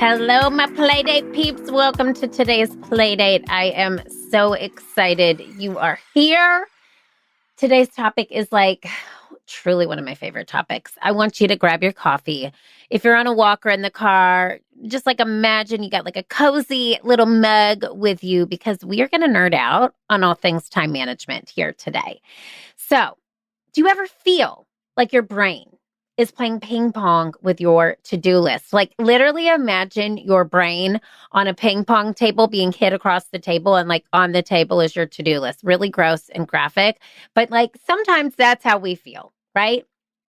Hello, my Playdate peeps. Welcome to today's Playdate. I am so excited you are here. Today's topic is truly one of my favorite topics. I want you to grab your coffee. If you're on a walk or in the car, just imagine you got a cozy little mug with you because we are going to nerd out on all things time management here today. So, do you ever feel like your brain is playing ping pong with your to-do list? Literally imagine your brain on a ping pong table being hit across the table and on the table is your to-do list. Really gross and graphic. But sometimes that's how we feel, right?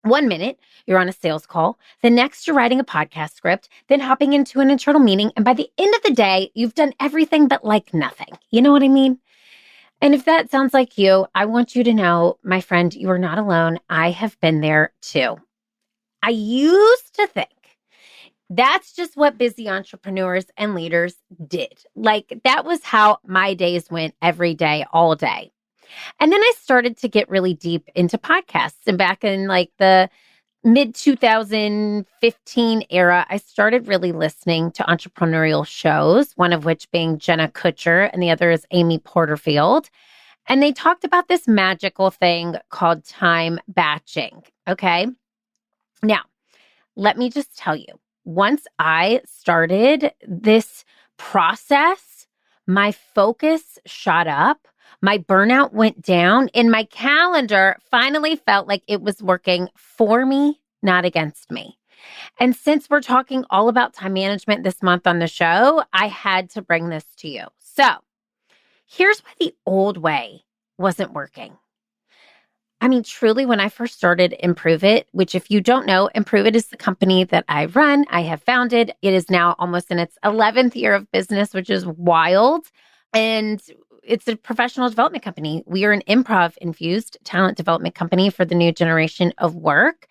1 minute, you're on a sales call. The next, you're writing a podcast script, then hopping into an internal meeting. And by the end of the day, you've done everything but nothing. You know what I mean? And if that sounds like you, I want you to know, my friend, you are not alone. I have been there too. I used to think that's just what busy entrepreneurs and leaders did. That was how my days went every day, all day. And then I started to get really deep into podcasts. And back in the mid 2015 era, I started really listening to entrepreneurial shows, one of which being Jenna Kutcher and the other is Amy Porterfield. And they talked about this magical thing called time batching. Okay. Now, let me just tell you, once I started this process, my focus shot up, my burnout went down, and my calendar finally felt like it was working for me, not against me. And since we're talking all about time management this month on the show, I had to bring this to you. So, here's why the old way wasn't working. Truly, when I first started Improve It, which if you don't know, Improve It is the company that I run, I have founded. It is now almost in its 11th year of business, which is wild. And it's a professional development company. We are an improv-infused talent development company for the new generation of work.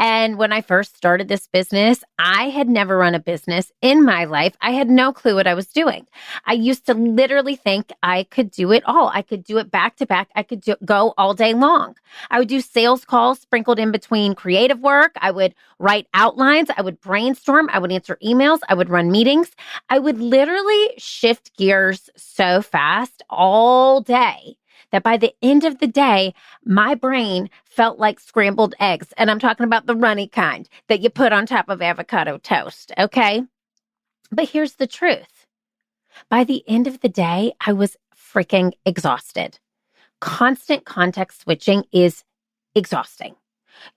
And when I first started this business, I had never run a business in my life. I had no clue what I was doing. I used to literally think I could do it all. I could do it back to back. I could go all day long. I would do sales calls sprinkled in between creative work. I would write outlines. I would brainstorm. I would answer emails. I would run meetings. I would literally shift gears so fast all day that by the end of the day, my brain felt like scrambled eggs. And I'm talking about the runny kind that you put on top of avocado toast, okay? But here's the truth. By the end of the day, I was freaking exhausted. Constant context switching is exhausting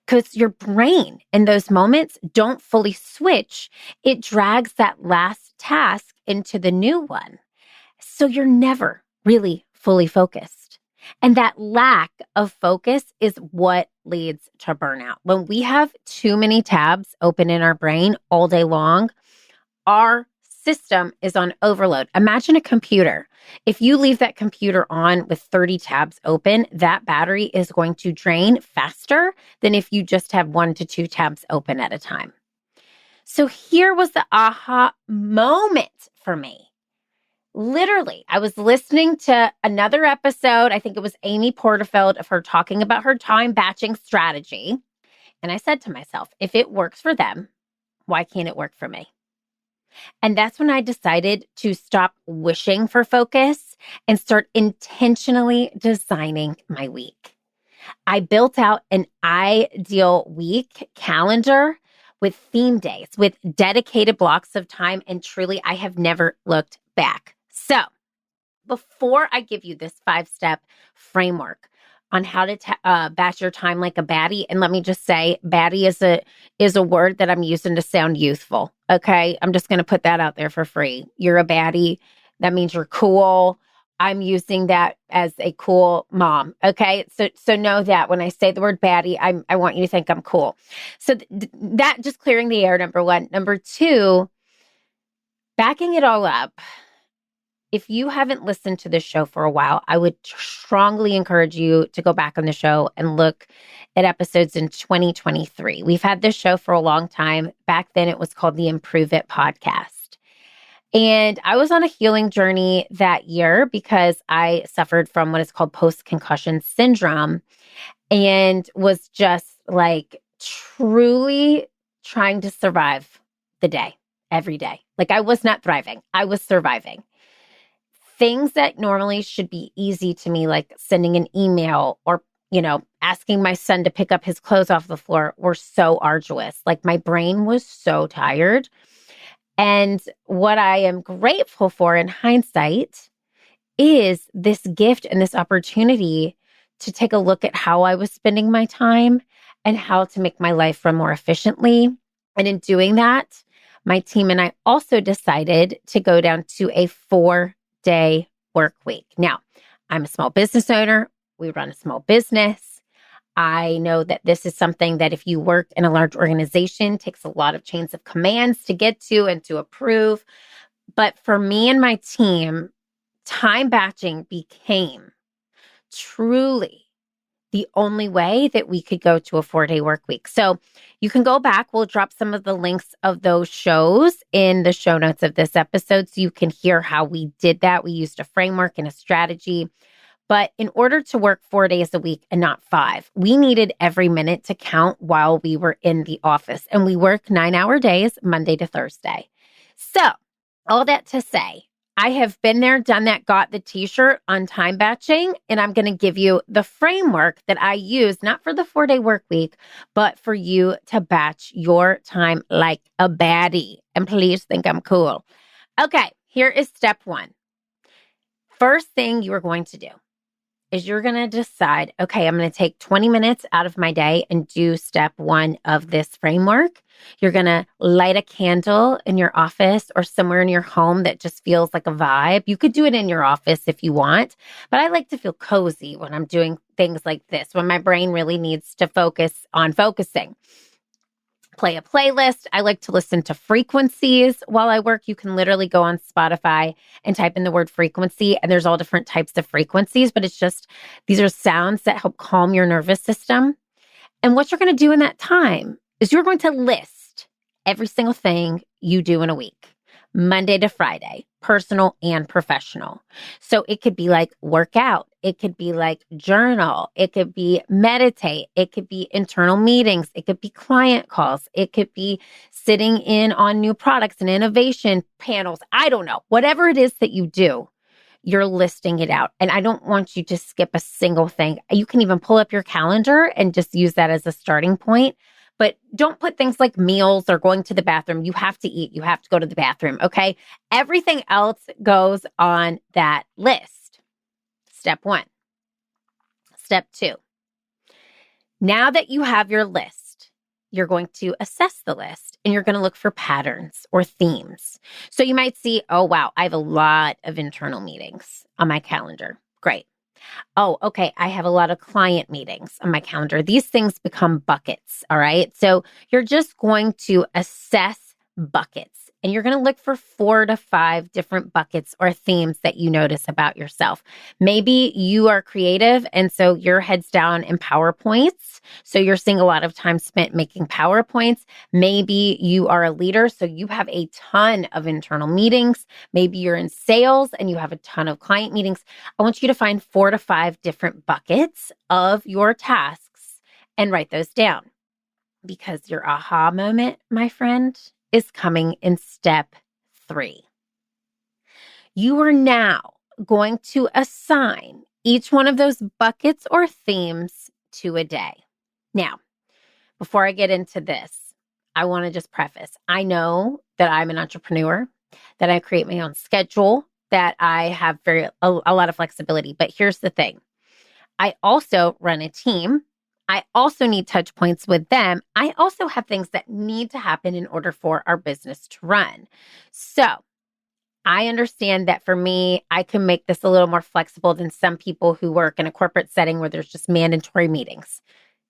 because your brain in those moments don't fully switch. It drags that last task into the new one. So you're never really fully focused. And that lack of focus is what leads to burnout. When we have too many tabs open in our brain all day long, our system is on overload. Imagine a computer. If you leave that computer on with 30 tabs open, that battery is going to drain faster than if you just have 1 to 2 tabs open at a time. So here was the aha moment for me. Literally, I was listening to another episode. I think it was Amy Porterfield of her talking about her time batching strategy. And I said to myself, if it works for them, why can't it work for me? And that's when I decided to stop wishing for focus and start intentionally designing my week. I built out an ideal week calendar with theme days, with dedicated blocks of time. And truly, I have never looked back. So before I give you this 5-step framework on how to batch your time like a baddie, and let me just say, baddie is a word that I'm using to sound youthful, okay? I'm just going to put that out there for free. You're a baddie. That means you're cool. I'm using that as a cool mom, okay? So know that when I say the word baddie, I want you to think I'm cool. So that just clearing the air, number one. Number two, backing it all up. If you haven't listened to this show for a while, I would strongly encourage you to go back on the show and look at episodes in 2023. We've had this show for a long time. Back then, it was called the Improve It podcast. And I was on a healing journey that year because I suffered from what is called post-concussion syndrome and was just truly trying to survive the day, every day. Like I was not thriving. I was surviving. Things that normally should be easy to me, like sending an email or, asking my son to pick up his clothes off the floor were so arduous. Like my brain was so tired. And what I am grateful for in hindsight is this gift and this opportunity to take a look at how I was spending my time and how to make my life run more efficiently. And in doing that, my team and I also decided to go down to a 4-day work week. Now, I'm a small business owner. We run a small business. I know that this is something that if you work in a large organization, takes a lot of chains of commands to get to and to approve. But for me and my team, time batching became truly the only way that we could go to a 4-day work week. So you can go back. We'll drop some of the links of those shows in the show notes of this episode so you can hear how we did that. We used a framework and a strategy. But in order to work 4 days a week and not 5, we needed every minute to count while we were in the office. And we work 9-hour days, Monday to Thursday. So all that to say, I have been there, done that, got the t-shirt on time batching, and I'm going to give you the framework that I use, not for the 4-day work week, but for you to batch your time like a baddie. And please think I'm cool. Okay, here is step 1. First thing you are going to do is you're going to decide, okay, I'm going to take 20 minutes out of my day and do step 1 of this framework. You're going to light a candle in your office or somewhere in your home that just feels like a vibe. You could do it in your office if you want, but I like to feel cozy when I'm doing things like this, when my brain really needs to focus on focusing. Play a playlist. I like to listen to frequencies while I work. You can literally go on Spotify and type in the word frequency, and there's all different types of frequencies, but it's just, these are sounds that help calm your nervous system. And what you're going to do in that time is you're going to list every single thing you do in a week, Monday to Friday, personal and professional. So it could be like work out. It could be like journal. It could be meditate. It could be internal meetings. It could be client calls. It could be sitting in on new products and innovation panels. I don't know. Whatever it is that you do, you're listing it out. And I don't want you to skip a single thing. You can even pull up your calendar and just use that as a starting point. But don't put things like meals or going to the bathroom. You have to eat. You have to go to the bathroom, okay? Everything else goes on that list. Step 1. Step 2. Now that you have your list, you're going to assess the list and you're going to look for patterns or themes. So you might see, oh, wow, I have a lot of internal meetings on my calendar. Great. Oh, okay. I have a lot of client meetings on my calendar. These things become buckets. All right. So you're just going to assess buckets and you're going to look for 4 to 5 different buckets or themes that you notice about yourself. Maybe you are creative and so your head's down in PowerPoints. So you're seeing a lot of time spent making PowerPoints. Maybe you are a leader, so you have a ton of internal meetings. Maybe you're in sales and you have a ton of client meetings. I want you to find 4 to 5 different buckets of your tasks and write those down. Because your aha moment, my friend, is coming in step 3. You are now going to assign each one of those buckets or themes to a day. Now, before I get into this, I want to just preface, I know that I'm an entrepreneur, that I create my own schedule, that I have a lot of flexibility. But here's the thing. I also run a team. I also need touch points with them. I also have things that need to happen in order for our business to run. So I understand that for me, I can make this a little more flexible than some people who work in a corporate setting where there's just mandatory meetings.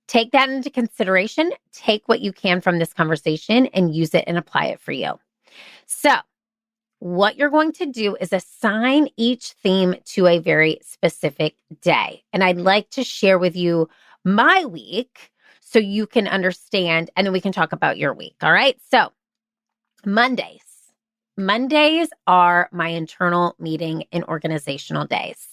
Take that into consideration. Take what you can from this conversation and use it and apply it for you. So what you're going to do is assign each theme to a very specific day. And I'd like to share with you my week so you can understand, and then we can talk about your week. All right. So Mondays are my internal meeting and organizational days.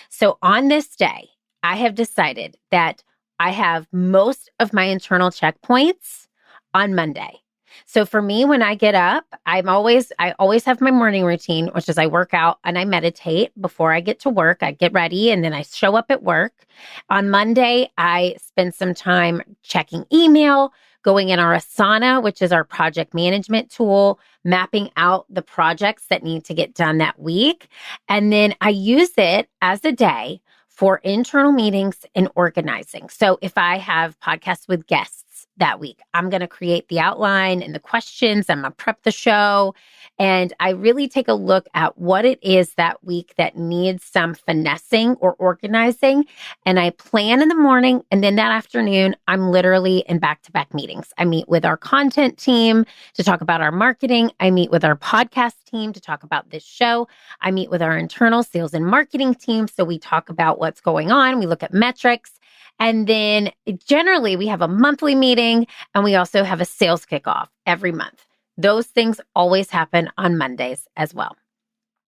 So on this day, I have decided that I have most of my internal checkpoints on Monday. So for me, when I get up, I always have my morning routine, which is I work out and I meditate before I get to work. I get ready and then I show up at work. On Monday, I spend some time checking email, going in our Asana, which is our project management tool, mapping out the projects that need to get done that week. And then I use it as a day for internal meetings and organizing. So if I have podcasts with guests that week, I'm going to create the outline and the questions. I'm going to prep the show. And I really take a look at what it is that week that needs some finessing or organizing. And I plan in the morning. And then that afternoon, I'm literally in back-to-back meetings. I meet with our content team to talk about our marketing. I meet with our podcast team to talk about this show. I meet with our internal sales and marketing team. So we talk about what's going on. We look at metrics. And then generally we have a monthly meeting and we also have a sales kickoff every month. Those things always happen on Mondays as well.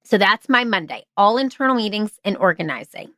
So that's my Monday, all internal meetings and organizing.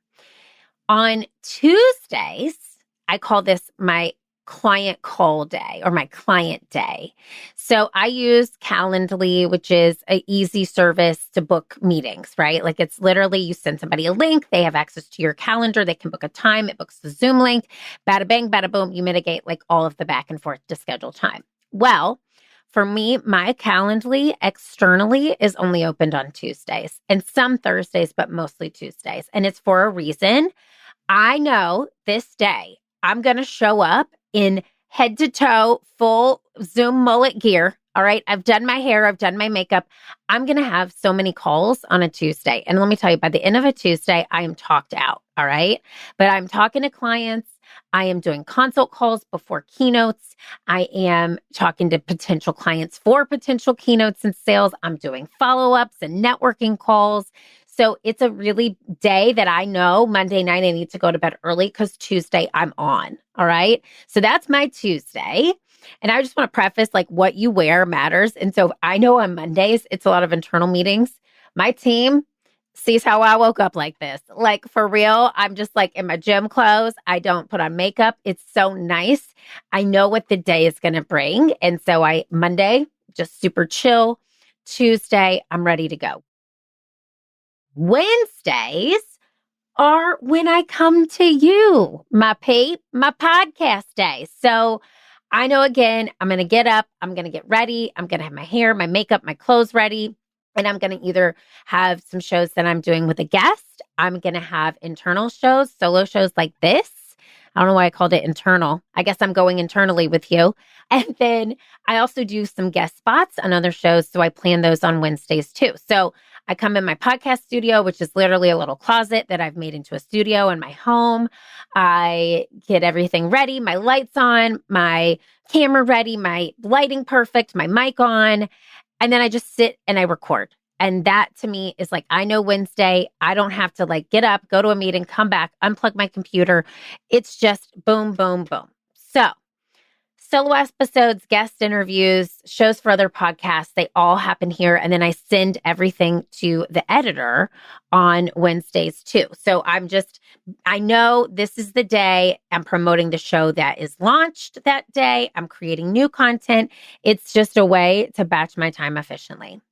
On Tuesdays, I call this my client call day or my client day. So I use Calendly, which is an easy service to book meetings, right? Like it's literally you send somebody a link, they have access to your calendar, they can book a time, it books the Zoom link, bada bang, bada boom, you mitigate like all of the back and forth to schedule time. Well, for me, my Calendly externally is only opened on Tuesdays and some Thursdays, but mostly Tuesdays. And it's for a reason. I know this day I'm going to show up in head to toe, full Zoom mullet gear. All right. I've done my hair. I've done my makeup. I'm going to have so many calls on a Tuesday. And let me tell you, by the end of a Tuesday, I am talked out. All right. But I'm talking to clients. I am doing consult calls before keynotes. I am talking to potential clients for potential keynotes and sales. I'm doing follow-ups and networking calls. So it's a really day that I know Monday night I need to go to bed early because Tuesday I'm on. All right. So that's my Tuesday. And I just want to preface like what you wear matters. And so I know on Mondays, it's a lot of internal meetings. My team sees how I woke up like this. Like for real, I'm just like in my gym clothes. I don't put on makeup. It's so nice. I know what the day is going to bring. And so Monday, just super chill. Tuesday, I'm ready to go. Wednesdays are when I come to you, my podcast day. So I know again, I'm going to get up, I'm going to get ready, I'm going to have my hair, my makeup, my clothes ready. And I'm going to either have some shows that I'm doing with a guest. I'm going to have internal shows, solo shows like this. I don't know why I called it internal. I guess I'm going internally with you. And then I also do some guest spots on other shows. So I plan those on Wednesdays too. So I come in my podcast studio, which is literally a little closet that I've made into a studio in my home. I get everything ready, my lights on, my camera ready, my lighting perfect, my mic on. And then I just sit and I record. And that to me is like, I know Wednesday, I don't have to like get up, go to a meeting, come back, unplug my computer. It's just boom, boom, boom. So solo episodes, guest interviews, shows for other podcasts, they all happen here. And then I send everything to the editor on Wednesdays too. So I know this is the day I'm promoting the show that is launched that day. I'm creating new content. It's just a way to batch my time efficiently.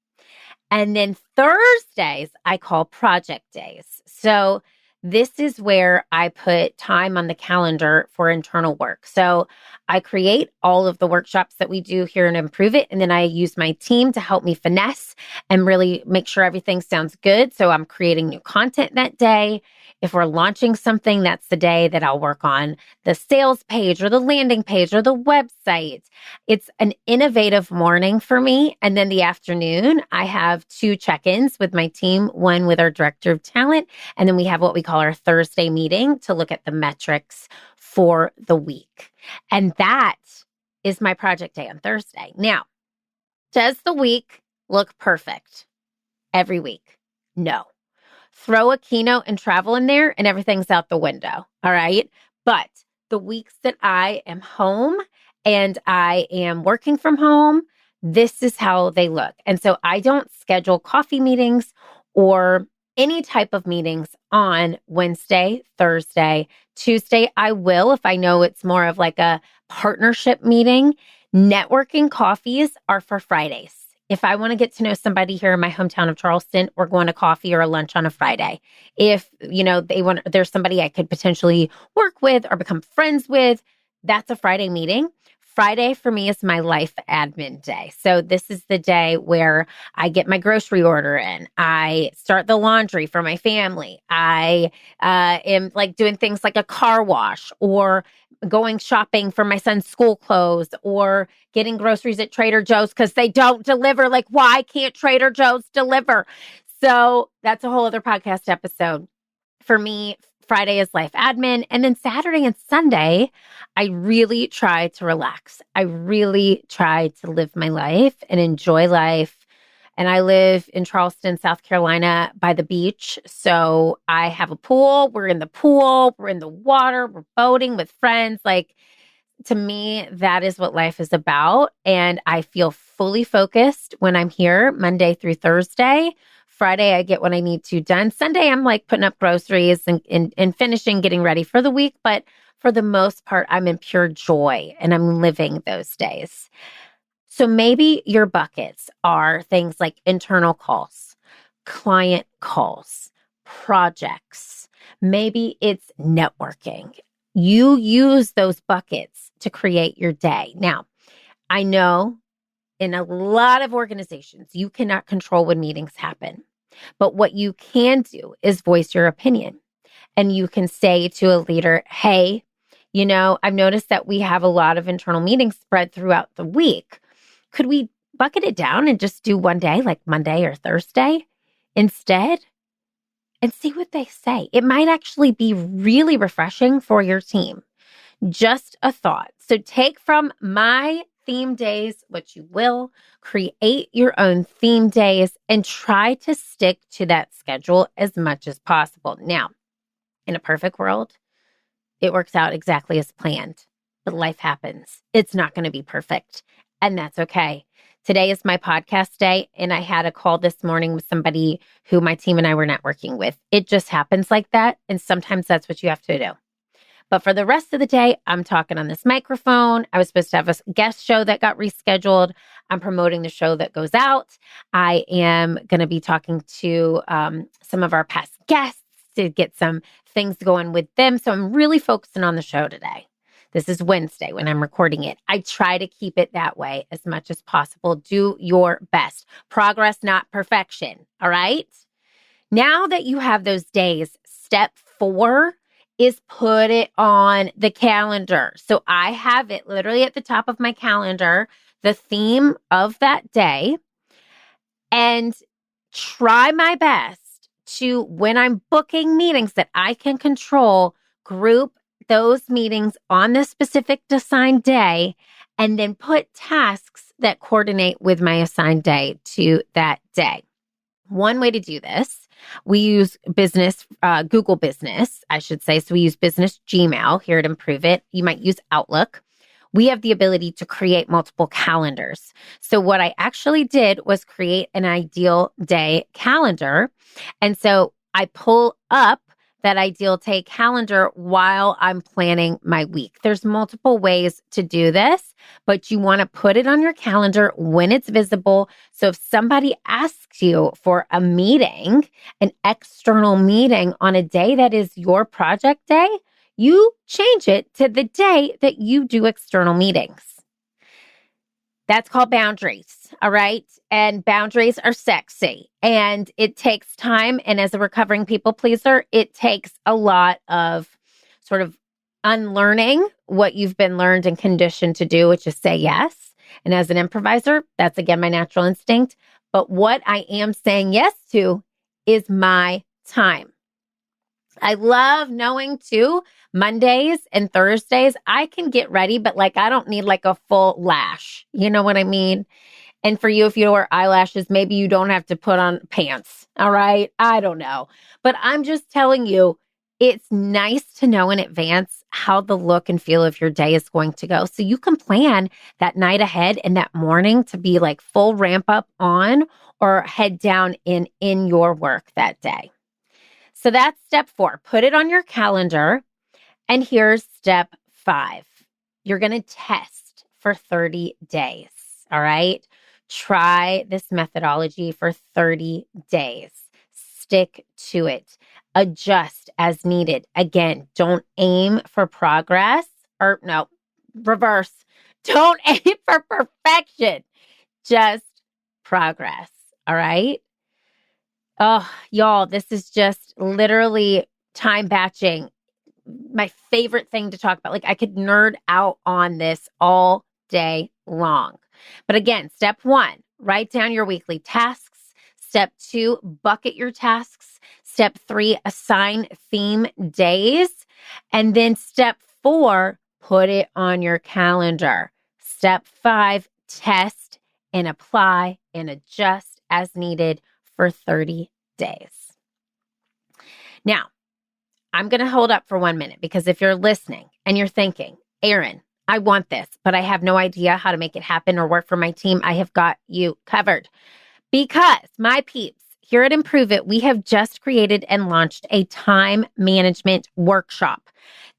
And then Thursdays, I call project days. So this is where I put time on the calendar for internal work. So I create all of the workshops that we do here and Improve It. And then I use my team to help me finesse and really make sure everything sounds good. So I'm creating new content that day. If we're launching something, that's the day that I'll work on the sales page or the landing page or the website. It's an innovative morning for me. And then the afternoon, I have 2 check-ins with my team, one with our director of talent. And then we have what we call our Thursday meeting to look at the metrics for the week. And that is my project day on Thursday. Now, does the week look perfect every week? No. Throw a keynote and travel in there and everything's out the window. All right. But the weeks that I am home and I am working from home, this is how they look. And so I don't schedule coffee meetings or any type of meetings on Wednesday, Thursday, Tuesday. I will if I know it's more of like a partnership meeting. Networking coffees are for Fridays. If I want to get to know somebody here in my hometown of Charleston, we're going to coffee or a lunch on a Friday. If, there's somebody I could potentially work with or become friends with, that's a Friday meeting. Friday for me is my life admin day. So this is the day where I get my grocery order in. I start the laundry for my family. I am like doing things like a car wash or going shopping for my son's school clothes or getting groceries at Trader Joe's because they don't deliver. Like, why can't Trader Joe's deliver? So that's a whole other podcast episode. For me, Friday is life admin. And then Saturday and Sunday, I really try to relax. I really try to live my life and enjoy life. And I live in Charleston, South Carolina by the beach. So I have a pool. We're in the pool. We're in the water. We're boating with friends. Like, to me, that is what life is about. And I feel fully focused when I'm here Monday through Thursday. Friday, I get what I need to done. Sunday, I'm like putting up groceries and finishing, getting ready for the week. But for the most part, I'm in pure joy and I'm living those days. So maybe your buckets are things like internal calls, client calls, projects. Maybe it's networking. You use those buckets to create your day. Now, I know in a lot of organizations, you cannot control when meetings happen. But what you can do is voice your opinion. And you can say to a leader, hey, I've noticed that we have a lot of internal meetings spread throughout the week. Could we bucket it down and just do one day, like Monday or Thursday instead? And see what they say. It might actually be really refreshing for your team. Just a thought. So take from my theme days what you will, create your own theme days, and try to stick to that schedule as much as possible. Now, in a perfect world, it works out exactly as planned, but life happens. It's not going to be perfect, and that's okay. Today is my podcast day, and I had a call this morning with somebody who my team and I were networking with. It just happens like that, and sometimes that's what you have to do. But for the rest of the day, I'm talking on this microphone. I was supposed to have a guest show that got rescheduled. I'm promoting the show that goes out. I am going to be talking to some of our past guests to get some things going with them. So I'm really focusing on the show today. This is Wednesday when I'm recording it. I try to keep it that way as much as possible. Do your best. Progress, not perfection. All right? Now that you have those days, step 4 is put it on the calendar. So I have it literally at the top of my calendar, the theme of that day, and try my best to, when I'm booking meetings that I can control, group those meetings on the specific assigned day, and then put tasks that coordinate with my assigned day to that day. One way to do this, we use Google Business, I should say. So we use Business Gmail here at Improve It. You might use Outlook. We have the ability to create multiple calendars. So what I actually did was create an ideal day calendar. And so I pull up that ideal day calendar while I'm planning my week. There's multiple ways to do this, but you want to put it on your calendar when it's visible. So if somebody asks you for a meeting, an external meeting on a day that is your project day, you change it to the day that you do external meetings. That's called boundaries, all right? And boundaries are sexy and it takes time. And as a recovering people pleaser, it takes a lot of sort of unlearning what you've been learned and conditioned to do, which is say yes. And as an improviser, that's again my natural instinct. But what I am saying yes to is my time. I love knowing too, Mondays and Thursdays, I can get ready, but like, I don't need like a full lash. You know what I mean? And for you, if you wear eyelashes, maybe you don't have to put on pants. All right. I don't know. But I'm just telling you, it's nice to know in advance how the look and feel of your day is going to go. So you can plan that night ahead and that morning to be like full ramp up on or head down in your work that day. So that's step 4. Put it on your calendar. And here's step 5. You're going to test for 30 days. All right. Try this methodology for 30 days. Stick to it. Adjust as needed. Again, don't aim for progress or no, reverse. Don't aim for perfection. Just progress. All right. Oh, y'all, this is just literally time batching. My favorite thing to talk about. Like I could nerd out on this all day long. But again, step 1, write down your weekly tasks. Step 2, bucket your tasks. Step 3, assign theme days. And then step 4, put it on your calendar. Step 5, test and apply and adjust as needed for 30 days. Now, I'm going to hold up for 1 minute because if you're listening and you're thinking, Erin, I want this, but I have no idea how to make it happen or work for my team, I have got you covered. Because my peeps, here at Improve It, we have just created and launched a time management workshop.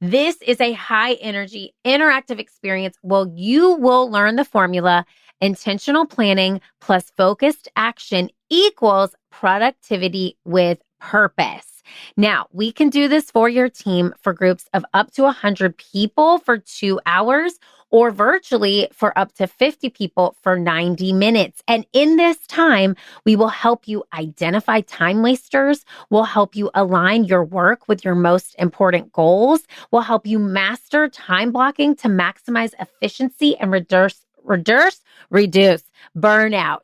This is a high energy, interactive experience where you will learn the formula: intentional planning plus focused action equals productivity with purpose. Now, we can do this for your team for groups of up to 100 people for 2 hours or virtually for up to 50 people for 90 minutes. And in this time, we will help you identify time wasters. We'll help you align your work with your most important goals. We'll help you master time blocking to maximize efficiency and reduce burnout.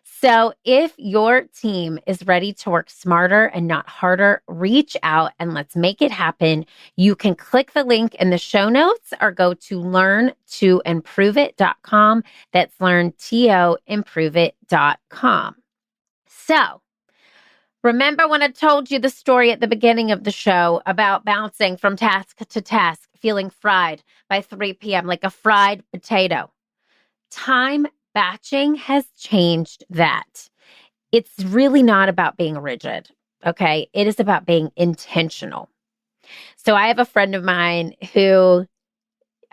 So if your team is ready to work smarter and not harder, reach out and let's make it happen. You can click the link in the show notes or go to learntoimproveit.com. That's learntoimproveit.com. So remember when I told you the story at the beginning of the show about bouncing from task to task, feeling fried by 3 p.m. like a fried potato? Time batching has changed that. It's really not about being rigid, okay? It is about being intentional. So I have a friend of mine who,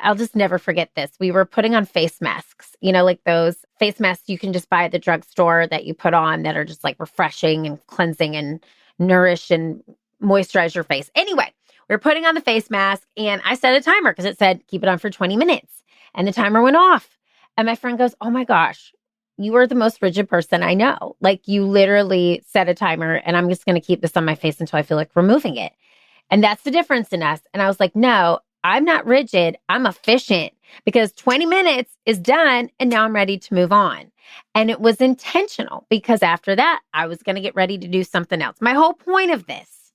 I'll just never forget this. We were putting on face masks, like those face masks you can just buy at the drugstore that you put on that are just like refreshing and cleansing and nourish and moisturize your face. Anyway, we were putting on the face mask and I set a timer because it said keep it on for 20 minutes and the timer went off. And my friend goes, oh my gosh, you are the most rigid person I know. Like you literally set a timer and I'm just going to keep this on my face until I feel like removing it. And that's the difference in us. And I was like, no, I'm not rigid. I'm efficient because 20 minutes is done and now I'm ready to move on. And it was intentional because after that, I was going to get ready to do something else. My whole point of this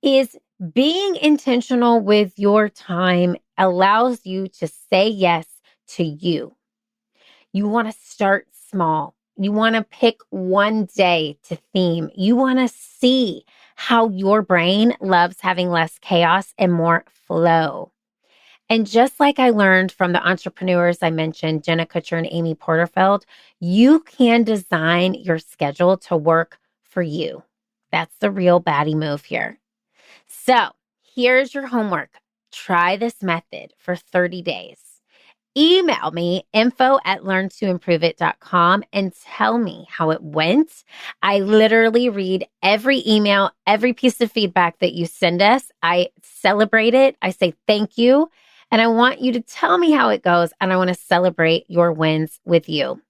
is being intentional with your time allows you to say yes to you. You want to start small. You want to pick one day to theme. You want to see how your brain loves having less chaos and more flow. And just like I learned from the entrepreneurs I mentioned, Jenna Kutcher and Amy Porterfield, you can design your schedule to work for you. That's the real baddie move here. So here's your homework. Try this method for 30 days. Email me info@learntoimproveit.com and tell me how it went. I literally read every email, every piece of feedback that you send us. I celebrate it. I say thank you. And I want you to tell me how it goes. And I want to celebrate your wins with you.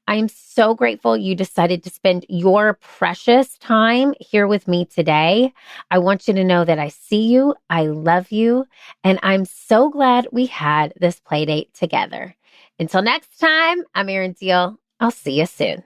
I am so grateful you decided to spend your precious time here with me today. I want you to know that I see you, I love you, and I'm so glad we had this play date together. Until next time, I'm Erin Deal. I'll see you soon.